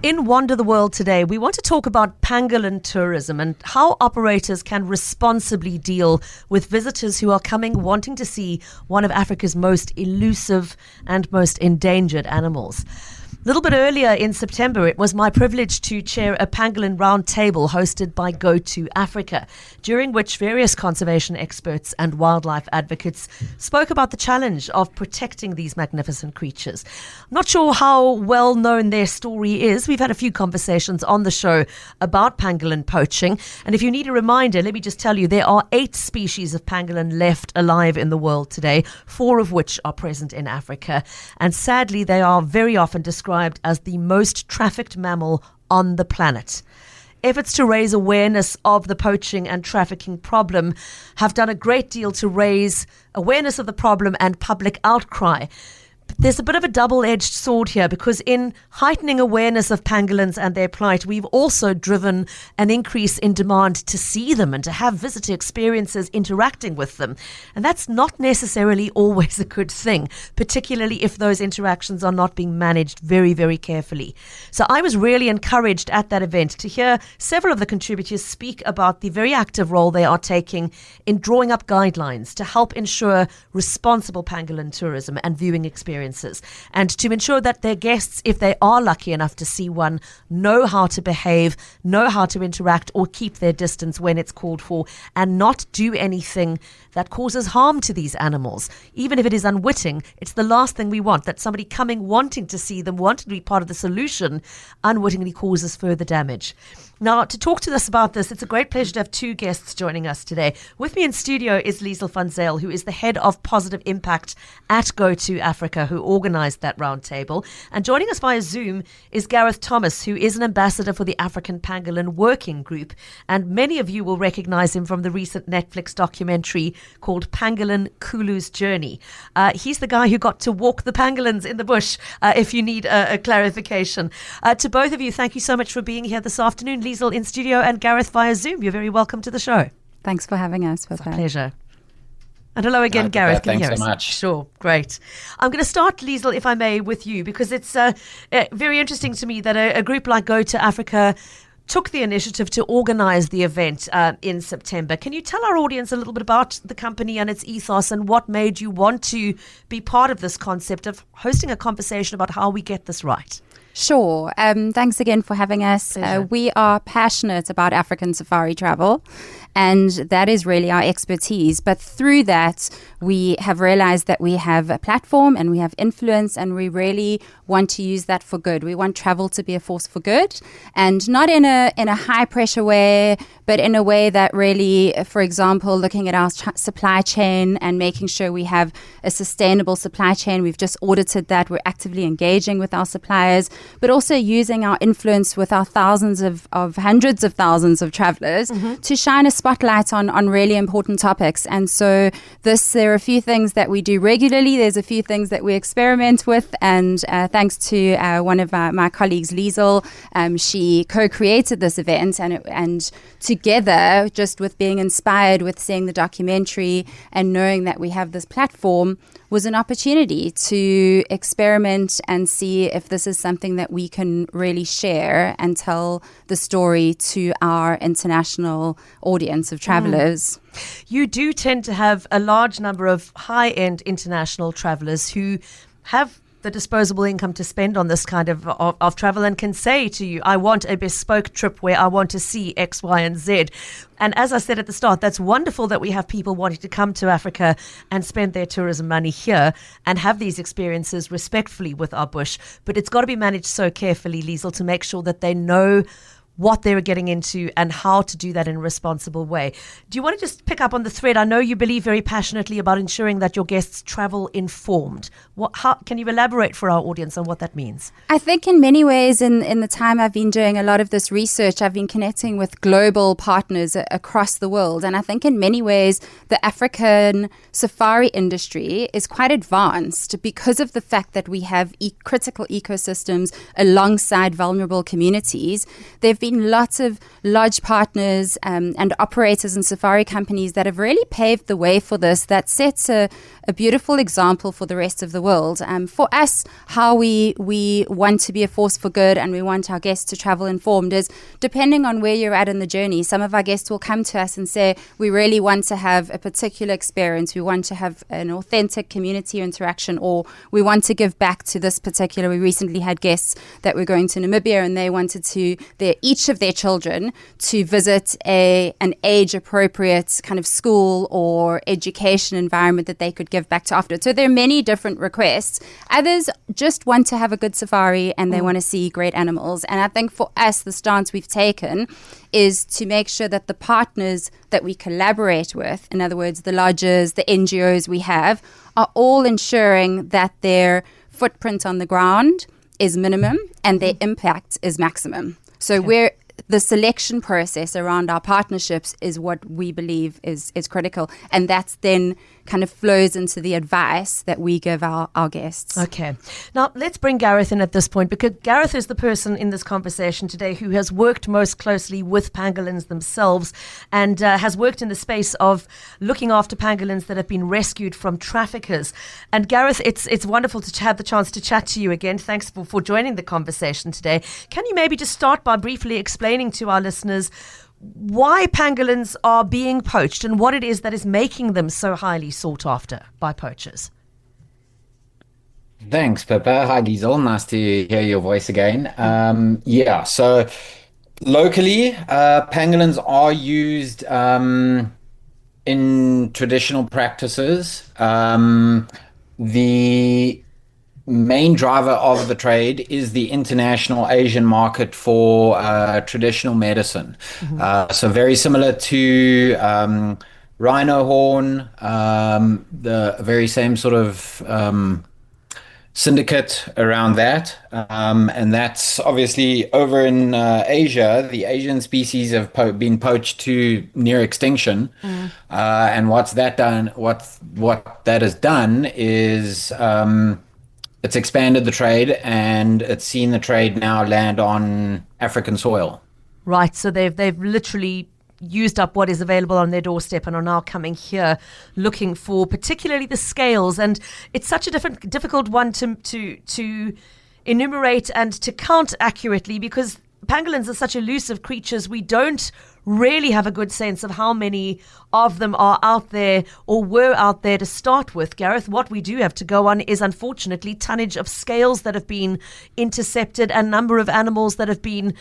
In Wander the World today, we want to talk about pangolin tourism and how operators can responsibly deal with visitors who are coming wanting to see one of Africa's most elusive and most endangered animals. A little bit earlier in September, it was my privilege to chair a pangolin roundtable hosted by Go to Africa, during which various conservation experts and wildlife advocates spoke about the challenge of protecting these magnificent creatures. I'm not sure how well known their story is. We've had a few conversations on the show about pangolin poaching. And if you need a reminder, let me just tell you, there are 8 species of pangolin left alive in the world today, 4 of which are present in Africa. And sadly, they are very often described as the most trafficked mammal on the planet. Efforts to raise awareness of the poaching and trafficking problem have done a great deal to raise awareness of the problem and public outcry. But there's a bit of a double-edged sword here, because in heightening awareness of pangolins and their plight, we've also driven an increase in demand to see them and to have visitor experiences interacting with them. And that's not necessarily always a good thing, particularly if those interactions are not being managed very, very carefully. So I was really encouraged at that event to hear several of the contributors speak about the very active role they are taking in drawing up guidelines to help ensure responsible pangolin tourism and viewing experiences, and to ensure that their guests, if they are lucky enough to see one, know how to behave, know how to interact or keep their distance when it's called for, and not do anything that causes harm to these animals. Even if it is unwitting, it's the last thing we want, that somebody coming wanting to see them, wanting to be part of the solution, unwittingly causes further damage. Now, to talk to us about this, it's a great pleasure to have 2 guests joining us today. With me in studio is Liesel van Zyl, who is the head of positive impact at Go to Africa, who organised that roundtable. And joining us via Zoom is Gareth Thomas, who is an ambassador for the African Pangolin Working Group. And many of you will recognise him from the recent Netflix documentary called Pangolin Kulu's Journey. He's the guy who got to walk the pangolins in the bush, if you need a clarification. To both of you, thank you so much for being here this afternoon. Liesel in studio and Gareth via Zoom. You're very welcome to the show. Thanks for having us. It's a pleasure. And hello again, Gareth. Can you hear us? Thanks so much. Sure, great. I'm going to start, Liesel, if I may, with you, because it's very interesting to me that a group like Go to Africa took the initiative to organise the event in September. Can you tell our audience a little bit about the company and its ethos and what made you want to be part of this concept of hosting a conversation about how we get this right? Sure. Thanks again for having us. We are passionate about African safari travel, and that is really our expertise. But through that, we have realized that we have a platform and we have influence, and we really want to use that for good. We want travel to be a force for good, and not in a high pressure way, but in a way that really, for example, looking at our supply chain and making sure we have a sustainable supply chain. We've just audited that. We're actively engaging with our suppliers, but also using our influence with our thousands of hundreds of thousands of travelers to shine a spotlight on really important topics. And so there are a few things that we do regularly. There's a few things that we experiment with. And thanks to one of my colleagues, Liesel, she co-created this event. And together, just with being inspired with seeing the documentary and knowing that we have this platform, was an opportunity to experiment and see if this is something that we can really share and tell the story to our international audience of travelers. You do tend to have a large number of high-end international travelers who have the disposable income to spend on this kind of travel and can say to you, I want a bespoke trip where I want to see X, Y, and Z. And as I said at the start, that's wonderful that we have people wanting to come to Africa and spend their tourism money here and have these experiences respectfully with our bush. But it's got to be managed so carefully, Liesel, to make sure that they know what they were getting into and how to do that in a responsible way. Do you want to just pick up on the thread? I know you believe very passionately about ensuring that your guests travel informed. How can you elaborate for our audience on what that means? I think in many ways, in the time I've been doing a lot of this research, I've been connecting with global partners across the world. And I think in many ways, the African safari industry is quite advanced because of the fact that we have critical ecosystems alongside vulnerable communities. They've been lots of lodge partners and operators and safari companies that have really paved the way for this, that sets a beautiful example for the rest of the world. For us, how we want to be a force for good and we want our guests to travel informed is depending on where you're at in the journey. Some of our guests will come to us and say, we really want to have a particular experience. We want to have an authentic community interaction, or we want to give back to this particular. We recently had guests that were going to Namibia and they wanted each of their children to visit an age-appropriate kind of school or education environment that they could give back to after. So there are many different requests. Others just want to have a good safari and they want to see great animals. And I think for us, the stance we've taken is to make sure that the partners that we collaborate with, in other words, the lodges, the NGOs we have, are all ensuring that their footprint on the ground is minimum and their impact is maximum. So the selection process around our partnerships is what we believe is critical. And that's then kind of flows into the advice that we give our guests. Okay. Now, let's bring Gareth in at this point, because Gareth is the person in this conversation today who has worked most closely with pangolins themselves and has worked in the space of looking after pangolins that have been rescued from traffickers. And Gareth, it's wonderful to have the chance to chat to you again. Thanks for joining the conversation today. Can you maybe just start by briefly explaining to our listeners why pangolins are being poached and what it is that is making them so highly sought after by poachers? Thanks, Pippa. Hi, Liesel. Nice to hear your voice again. So locally, pangolins are used in traditional practices. The main driver of the trade is the international Asian market for traditional medicine. So very similar to rhino horn, the very same sort of syndicate around that. And that's obviously over in Asia. The Asian species have been poached to near extinction. And what that has done is it's expanded the trade, and it's seen the trade now land on African soil. Right, so they've literally used up what is available on their doorstep and are now coming here looking for particularly the scales. And it's such a difficult one to enumerate and to count accurately, because pangolins are such elusive creatures. We don't really have a good sense of how many of them are out there or were out there to start with. Gareth, what we do have to go on is unfortunately tonnage of scales that have been intercepted and number of animals that have been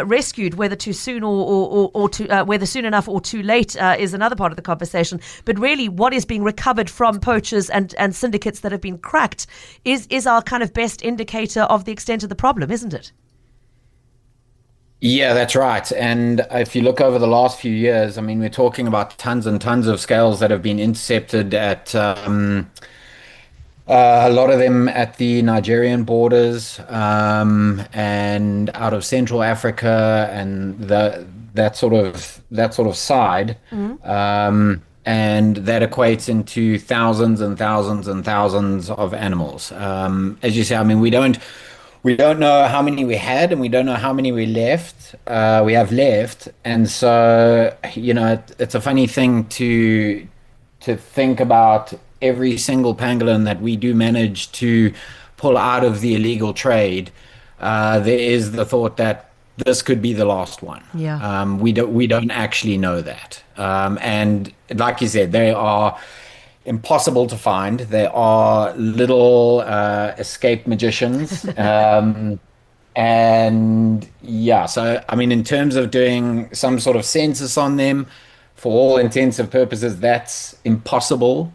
rescued, whether too soon or whether soon enough or too late is another part of the conversation. But really what is being recovered from poachers and syndicates that have been cracked is our kind of best indicator of the extent of the problem, isn't it? Yeah, that's right. And if you look over the last few years, I mean, we're talking about tons and tons of scales that have been intercepted at a lot of them at the Nigerian borders and out of Central Africa and that sort of side. And that equates into thousands and thousands and thousands of animals. As you say, I mean, we don't know how many we had, and we don't know how many we have left. And so, it's a funny thing to think about every single pangolin that we do manage to pull out of the illegal trade. There is the thought that this could be the last one. Yeah. We don't actually know that. And like you said, they are impossible to find. They are little escaped magicians. And yeah, so I mean, in terms of doing some sort of census on them, for all intents and purposes, that's impossible.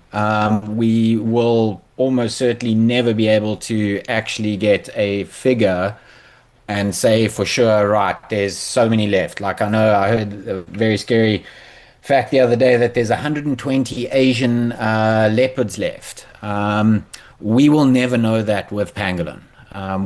We will almost certainly never be able to actually get a figure and say for sure, right, there's so many left. Like I heard a very scary fact the other day that there's 120 Asian leopards left. We will never know that with pangolin.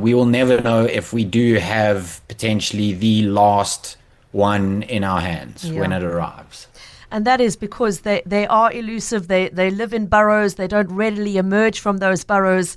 We will never know if we do have potentially the last one in our hands when it arrives. And that is because they are elusive. They live in burrows. They don't readily emerge from those burrows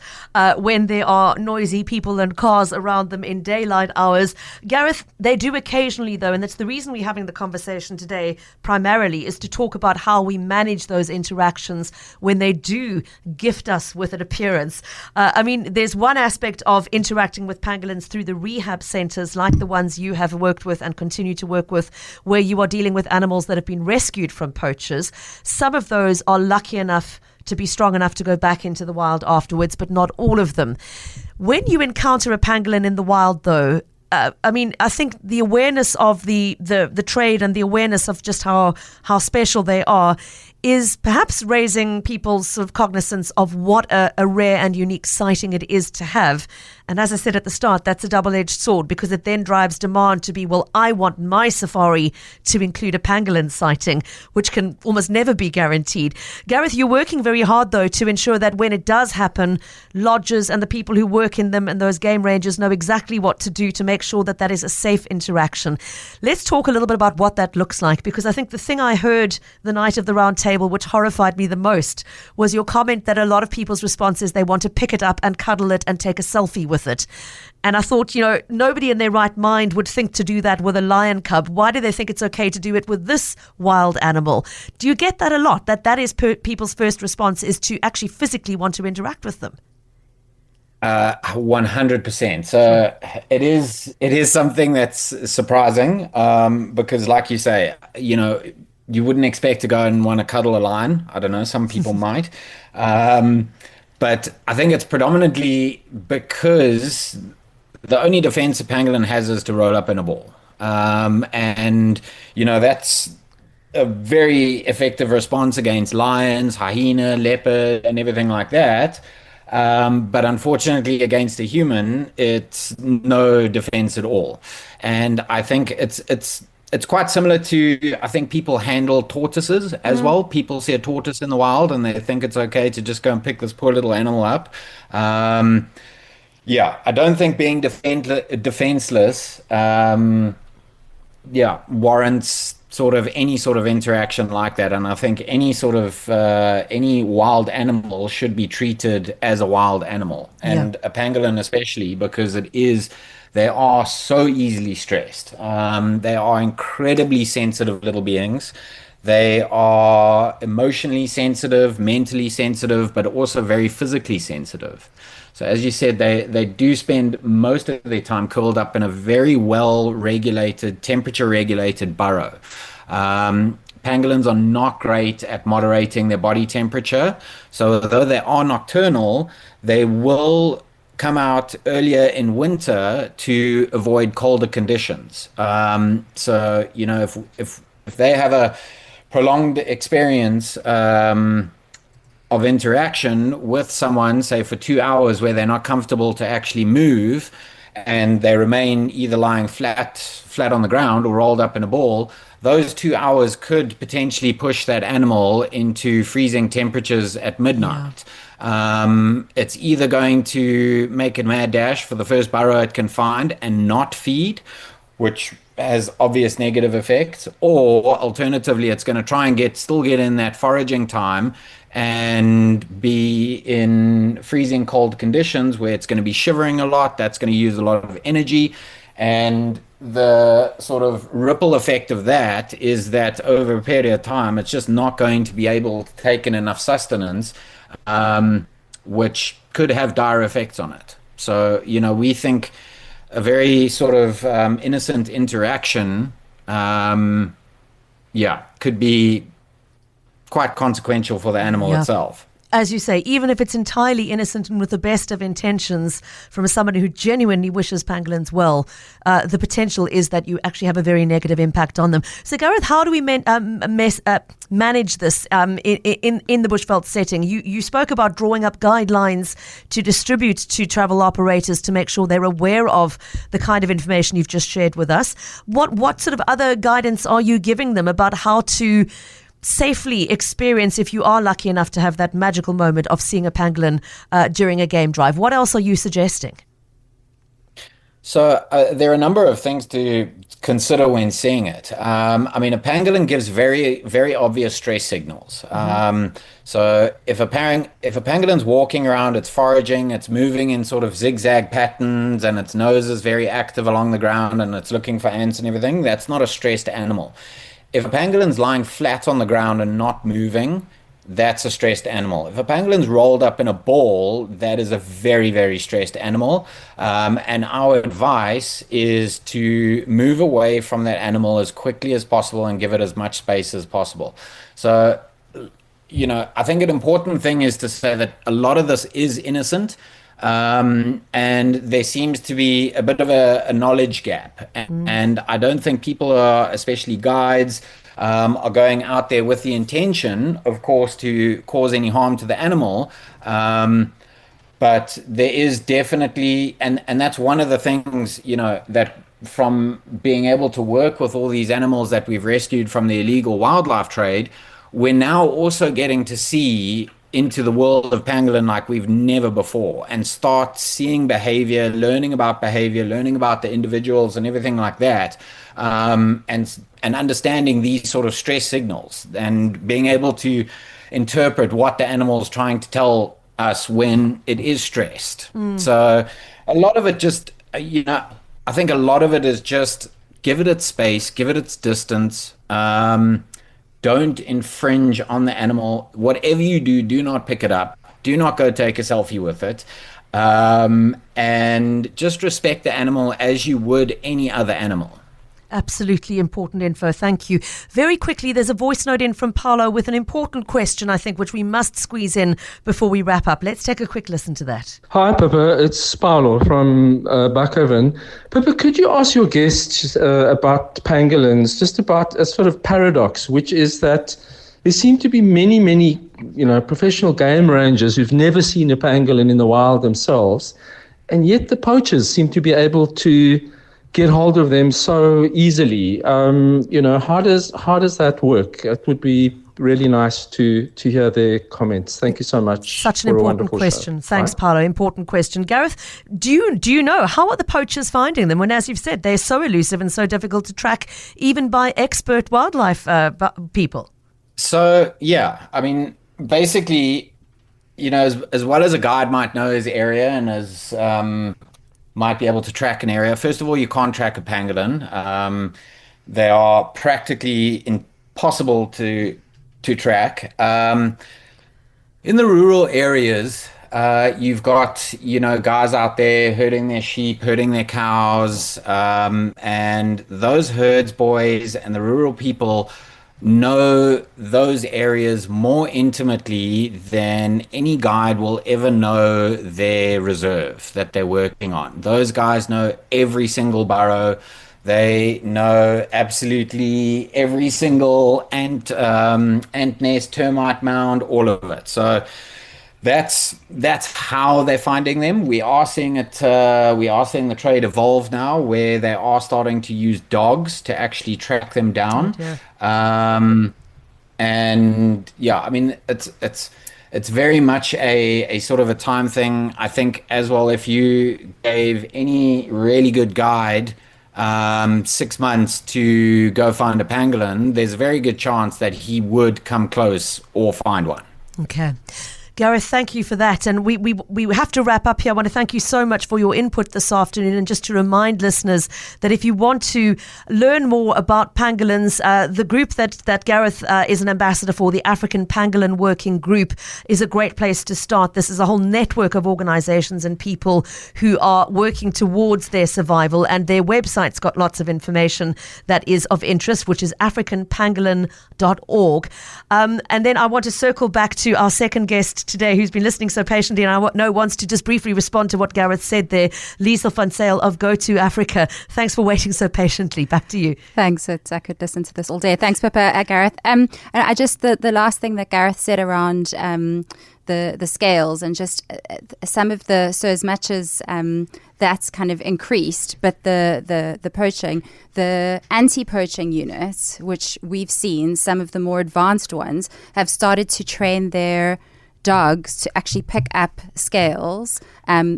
when there are noisy people and cars around them in daylight hours. Gareth, they do occasionally, though, and that's the reason we're having the conversation today primarily, is to talk about how we manage those interactions when they do gift us with an appearance. I mean, there's one aspect of interacting with pangolins through the rehab centers like the ones you have worked with and continue to work with, where you are dealing with animals that have been rescued from poachers. Some of those are lucky enough to be strong enough to go back into the wild afterwards, but not all of them. When you encounter a pangolin in the wild, though, I mean, I think the awareness of the trade and the awareness of just how special they are is perhaps raising people's sort of cognizance of what a rare and unique sighting it is to have. And as I said at the start, that's a double-edged sword, because it then drives demand to be, well, I want my safari to include a pangolin sighting, which can almost never be guaranteed. Gareth, you're working very hard, though, to ensure that when it does happen, lodges and the people who work in them and those game rangers know exactly what to do to make sure that that is a safe interaction. Let's talk a little bit about what that looks like, because I think the thing I heard the night of the round table, which horrified me the most, was your comment that a lot of people's response is they want to pick it up and cuddle it and take a selfie with it. And I thought, nobody in their right mind would think to do that with a lion cub. Why do they think it's okay to do it with this wild animal? Do you get that a lot, that is people's first response is to actually physically want to interact with them? 100%. So it is something that's surprising, because like you say, you wouldn't expect to go and want to cuddle a lion. I don't know, some people might. But I think it's predominantly because the only defense a pangolin has is to roll up in a ball. And, that's a very effective response against lions, hyena, leopard, and everything like that. But unfortunately, against a human, it's no defense at all. And I think it's quite similar to, I think people handle tortoises as well. People see a tortoise in the wild and they think it's okay to just go and pick this poor little animal up. I don't think being defenseless, warrants sort of any sort of interaction like that. And I think any sort of, any wild animal should be treated as a wild animal. And a pangolin especially, because they are so easily stressed. They are incredibly sensitive little beings. They are emotionally sensitive, mentally sensitive, but also very physically sensitive. So as you said, they do spend most of their time curled up in a very well-regulated, temperature-regulated burrow. Pangolins are not great at moderating their body temperature. So though they are nocturnal, they will come out earlier in winter to avoid colder conditions. So, if they have a prolonged experience of interaction with someone, say for 2 hours, where they're not comfortable to actually move, and they remain either lying flat on the ground or rolled up in a ball, those 2 hours could potentially push that animal into freezing temperatures at midnight. It's either going to make a mad dash for the first burrow it can find and not feed, which has obvious negative effects, or alternatively, it's going to try and still get in that foraging time and be in freezing cold conditions where it's going to be shivering a lot. That's going to use a lot of energy. And the sort of ripple effect of that is that over a period of time, it's just not going to be able to take in enough sustenance, which could have dire effects on it. So, we think a very sort of innocent interaction, could be quite consequential for the animal itself. As you say, even if it's entirely innocent and with the best of intentions from somebody who genuinely wishes pangolins well, the potential is that you actually have a very negative impact on them. So, Gareth, how do we manage this in the bushveld setting? You spoke about drawing up guidelines to distribute to travel operators to make sure they're aware of the kind of information you've just shared with us. What sort of other guidance are you giving them about how to safely experience, if you are lucky enough to have that magical moment of seeing a pangolin during a game drive? What else are you suggesting? So there are a number of things to consider when seeing it. I mean, a pangolin gives very, very obvious stress signals. So if a pangolin's walking around, it's foraging, it's moving in sort of zigzag patterns, and its nose is very active along the ground, and it's looking for ants and everything, that's not a stressed animal. If a pangolin's lying flat on the ground and not moving, that's a stressed animal. If a pangolin's rolled up in a ball, that is a very, very stressed animal. And our advice is to move away from that animal as quickly as possible and give it as much space as possible. So, I think an important thing is to say that a lot of this is innocent. And there seems to be a bit of a knowledge gap. And I don't think people are, especially guides, are going out there with the intention, of course, to cause any harm to the animal. But there is definitely, and that's one of the things, that from being able to work with all these animals that we've rescued from the illegal wildlife trade, we're now also getting to see into the world of pangolin like we've never before, and start seeing behavior, learning about the individuals and everything like that, and understanding these sort of stress signals and being able to interpret what the animal is trying to tell us when it is stressed. So a lot of it just, I think a lot of it is just give it its space, give it its distance. Don't infringe on the animal. Whatever you do, do not pick it up. Do not go take a selfie with it. And just respect the animal as you would any other animal. Absolutely important info. Thank you. Very quickly, there's a voice note in from Paolo with an important question, I think, which we must squeeze in before we wrap up. Let's take a quick listen to that. Hi, Pippa. It's Paolo from Buckoven. Pippa, could you ask your guests about pangolins, just about a sort of paradox, which is that there seem to be many, professional game rangers who've never seen a pangolin in the wild themselves, and yet the poachers seem to be able to get hold of them so easily. How does that work? It would be really nice to hear their comments. Thank you so much. Such an important question. Thanks, Paolo. Important question. Gareth, do you know, how are the poachers finding them when, as you've said, they're so elusive and so difficult to track, even by expert wildlife people? So, yeah, I mean, basically, as well as a guide might know his area and as might be able to track an area. First of all, you can't track a pangolin. They are practically impossible to track. In the rural areas, you've got, guys out there herding their sheep, herding their cows, and those herds boys and the rural people know those areas more intimately than any guide will ever know their reserve that they're working on. Those guys know every single burrow. They know absolutely every single ant nest, termite mound, all of it. So that's how they're finding them. We are seeing it. We are seeing the trade evolve now, where they are starting to use dogs to actually track them down. And yeah, I mean, it's very much a sort of a time thing. I think as well, if you gave any really good guide 6 months to go find a pangolin, there's a very good chance that he would come close or find one. Okay. Gareth, thank you for that. And we have to wrap up here. I want to thank you so much for your input this afternoon. And just to remind listeners that if you want to learn more about pangolins, the group that Gareth is an ambassador for, the African Pangolin Working Group, is a great place to start. This is a whole network of organizations and people who are working towards their survival. And their website's got lots of information that is of interest, which is africanpangolin.org. And then I want to circle back to our second guest today, who's been listening so patiently, and I know wants to just briefly respond to what Gareth said there. Liesel van Zyl of Go to Africa. Thanks for waiting so patiently. Back to you. Thanks. I could listen to this all day. Thanks, Pippa, Gareth. And I just the last thing that Gareth said around the scales and just some of the, so as much as that's kind of increased, but the poaching, the anti-poaching units, which we've seen, some of the more advanced ones, have started to train their dogs to actually pick up scales,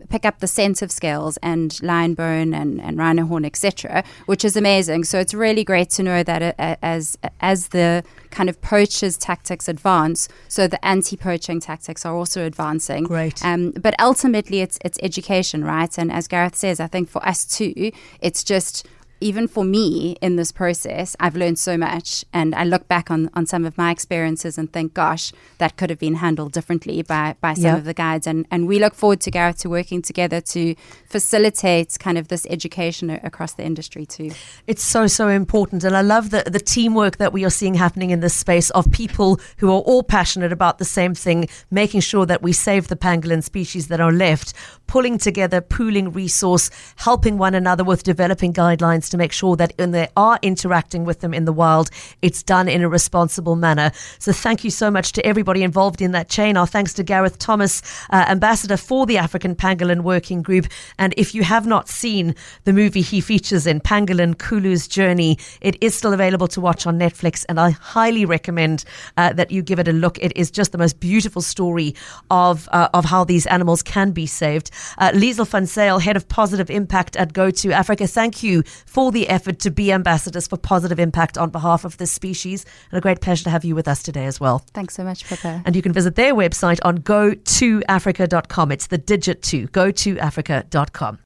pick up the scent of scales and lion bone and rhino horn, etc., which is amazing. So it's really great to know that as the kind of poachers' tactics advance, so the anti-poaching tactics are also advancing. Great. But ultimately, it's education, right? And as Gareth says, I think for us too, it's just, even for me in this process, I've learned so much, and I look back on some of my experiences and think, gosh, that could have been handled differently by some of the guides. And we look forward to Gareth to working together to facilitate kind of this education across the industry too. It's so important, and I love the teamwork that we are seeing happening in this space of people who are all passionate about the same thing, making sure that we save the pangolin species that are left, pulling together, pooling resource, helping one another with developing guidelines to make sure that when they are interacting with them in the wild, it's done in a responsible manner. So thank you so much to everybody involved in that chain. Our thanks to Gareth Thomas, ambassador for the African Pangolin Working Group. And if you have not seen the movie he features in, Pangolin Kulu's Journey, it is still available to watch on Netflix, and I highly recommend that you give it a look. It is just the most beautiful story of how these animals can be saved. Liesel van Zyl, Head of Positive Impact at Go To Africa, thank you for the effort to be ambassadors for positive impact on behalf of this species. And a great pleasure to have you with us today as well. Thanks so much, Pippa. And you can visit their website on go2africa.com. It's the digit 2, go2africa.com.